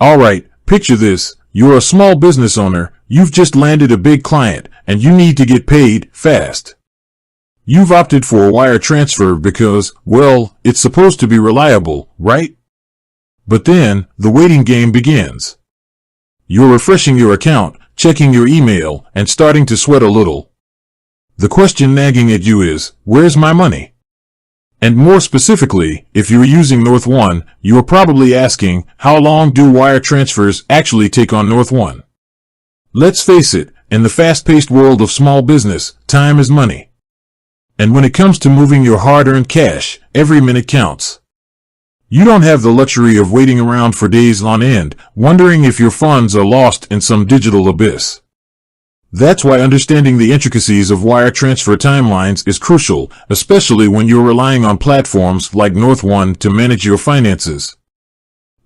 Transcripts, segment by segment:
Alright, picture this. You're a small business owner, you've just landed a big client, and you need to get paid fast. You've opted for a wire transfer because, well, it's supposed to be reliable, right? But then, the waiting game begins. You're refreshing your account, checking your email, and starting to sweat a little. The question nagging at you is, where's my money? And more specifically, if you're using Northone, you're probably asking, how long do wire transfers actually take on Northone? Let's face it, in the fast-paced world of small business, time is money. And when it comes to moving your hard-earned cash, every minute counts. You don't have the luxury of waiting around for days on end, wondering if your funds are lost in some digital abyss. That's why understanding the intricacies of wire transfer timelines is crucial, especially when you're relying on platforms like Northone to manage your finances.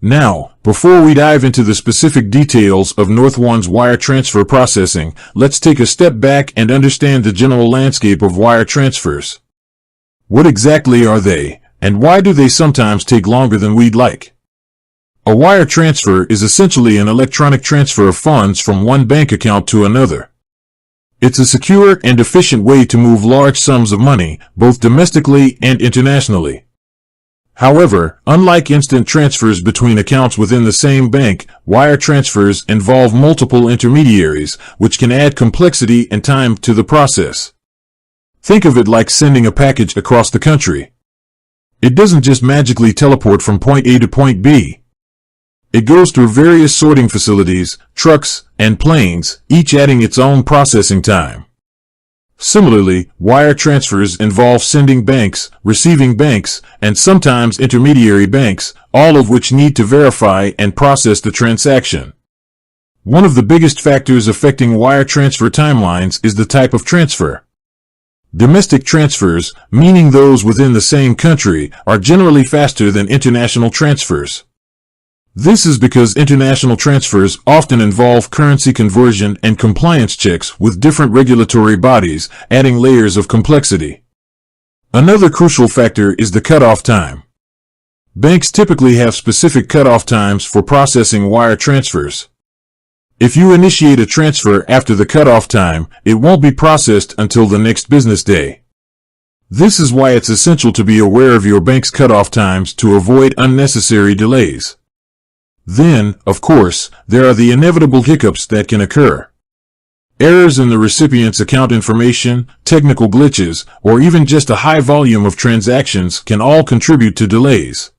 Now, before we dive into the specific details of Northone's wire transfer processing, let's take a step back and understand the general landscape of wire transfers. What exactly are they, and why do they sometimes take longer than we'd like? A wire transfer is essentially an electronic transfer of funds from one bank account to another. It's a secure and efficient way to move large sums of money, both domestically and internationally. However, unlike instant transfers between accounts within the same bank, wire transfers involve multiple intermediaries, which can add complexity and time to the process. Think of it like sending a package across the country. It doesn't just magically teleport from point A to point B. It goes through various sorting facilities, trucks, and planes, each adding its own processing time. Similarly, wire transfers involve sending banks, receiving banks, and sometimes intermediary banks, all of which need to verify and process the transaction. One of the biggest factors affecting wire transfer timelines is the type of transfer. Domestic transfers, meaning those within the same country, are generally faster than international transfers. This is because international transfers often involve currency conversion and compliance checks with different regulatory bodies, adding layers of complexity. Another crucial factor is the cutoff time. Banks typically have specific cutoff times for processing wire transfers. If you initiate a transfer after the cutoff time, it won't be processed until the next business day. This is why it's essential to be aware of your bank's cutoff times to avoid unnecessary delays. Then, of course, there are the inevitable hiccups that can occur. Errors in the recipient's account information, technical glitches, or even just a high volume of transactions can all contribute to delays.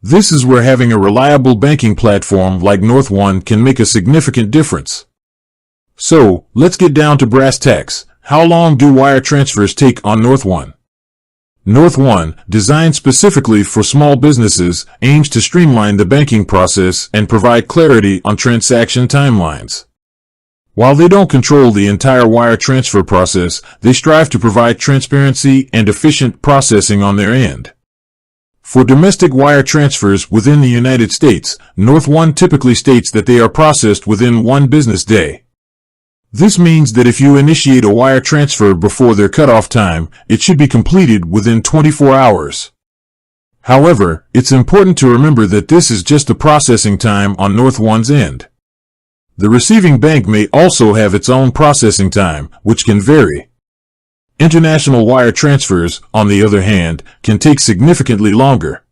This is where having a reliable banking platform like Northone can make a significant difference. So, let's get down to brass tacks. How long do wire transfers take on Northone? Northone, designed specifically for small businesses, aims to streamline the banking process and provide clarity on transaction timelines. While they don't control the entire wire transfer process, they strive to provide transparency and efficient processing on their end. For domestic wire transfers within the United States, Northone typically states that they are processed within one business day. This means that if you initiate a wire transfer before their cutoff time, it should be completed within 24 hours. However, it's important to remember that this is just the processing time on Northone's end. The receiving bank may also have its own processing time, which can vary. International wire transfers, on the other hand, can take significantly longer.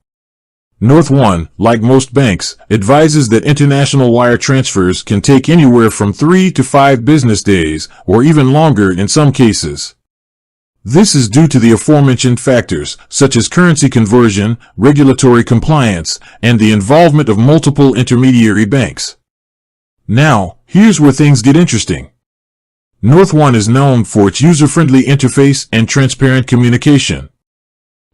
Northone, like most banks, advises that international wire transfers can take anywhere from 3 to 5 business days, or even longer in some cases. This is due to the aforementioned factors, such as currency conversion, regulatory compliance, and the involvement of multiple intermediary banks. Now, here's where things get interesting. Northone is known for its user-friendly interface and transparent communication.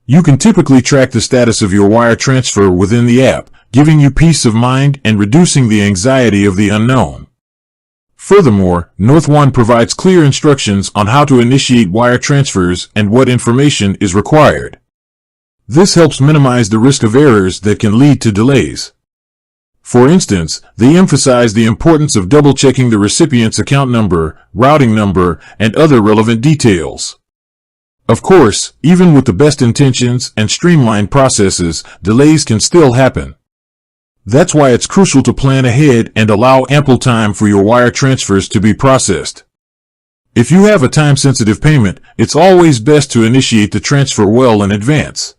You can typically track the status of your wire transfer within the app, giving you peace of mind and reducing the anxiety of the unknown. Furthermore, Northone provides clear instructions on how to initiate wire transfers and what information is required. This helps minimize the risk of errors that can lead to delays. For instance, they emphasize the importance of double-checking the recipient's account number, routing number, and other relevant details. Of course, even with the best intentions and streamlined processes, delays can still happen. That's why it's crucial to plan ahead and allow ample time for your wire transfers to be processed. If you have a time-sensitive payment, it's always best to initiate the transfer well in advance.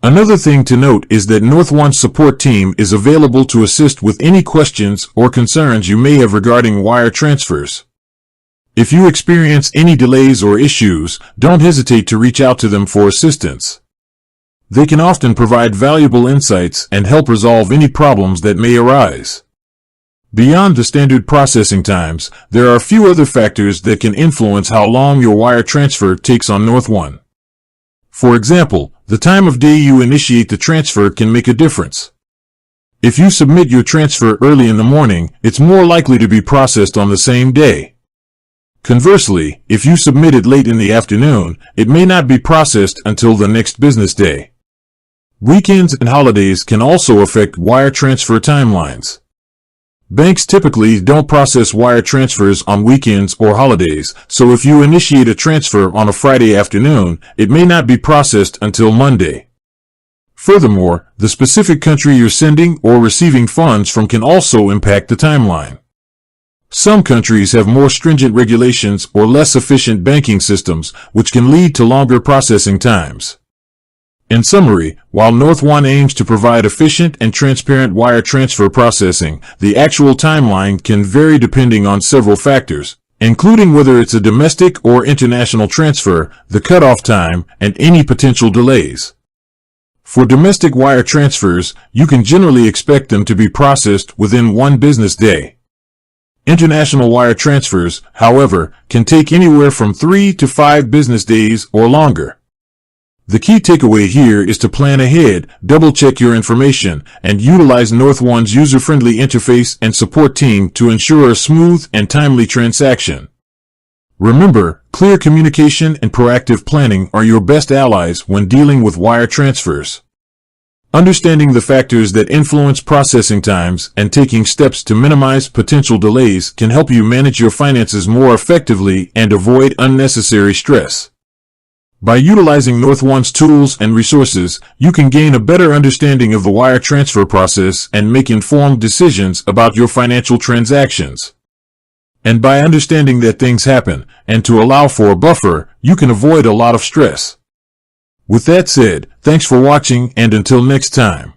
Another thing to note is that Northone's support team is available to assist with any questions or concerns you may have regarding wire transfers. If you experience any delays or issues, don't hesitate to reach out to them for assistance. They can often provide valuable insights and help resolve any problems that may arise. Beyond the standard processing times, there are a few other factors that can influence how long your wire transfer takes on Northone. For example, the time of day you initiate the transfer can make a difference. If you submit your transfer early in the morning, it's more likely to be processed on the same day. Conversely, if you submit it late in the afternoon, it may not be processed until the next business day. Weekends and holidays can also affect wire transfer timelines. Banks typically don't process wire transfers on weekends or holidays, so if you initiate a transfer on a Friday afternoon, it may not be processed until Monday. Furthermore, the specific country you're sending or receiving funds from can also impact the timeline. Some countries have more stringent regulations or less efficient banking systems, which can lead to longer processing times. In summary, while Northone aims to provide efficient and transparent wire transfer processing, the actual timeline can vary depending on several factors, including whether it's a domestic or international transfer, the cutoff time, and any potential delays. For domestic wire transfers, you can generally expect them to be processed within one business day. International wire transfers, however, can take anywhere from 3 to 5 business days or longer. The key takeaway here is to plan ahead, double-check your information, and utilize Northone's user-friendly interface and support team to ensure a smooth and timely transaction. Remember, clear communication and proactive planning are your best allies when dealing with wire transfers. Understanding the factors that influence processing times and taking steps to minimize potential delays can help you manage your finances more effectively and avoid unnecessary stress. By utilizing Northone's tools and resources, you can gain a better understanding of the wire transfer process and make informed decisions about your financial transactions. And by understanding that things happen, and to allow for a buffer, you can avoid a lot of stress. With that said, thanks for watching, and until next time.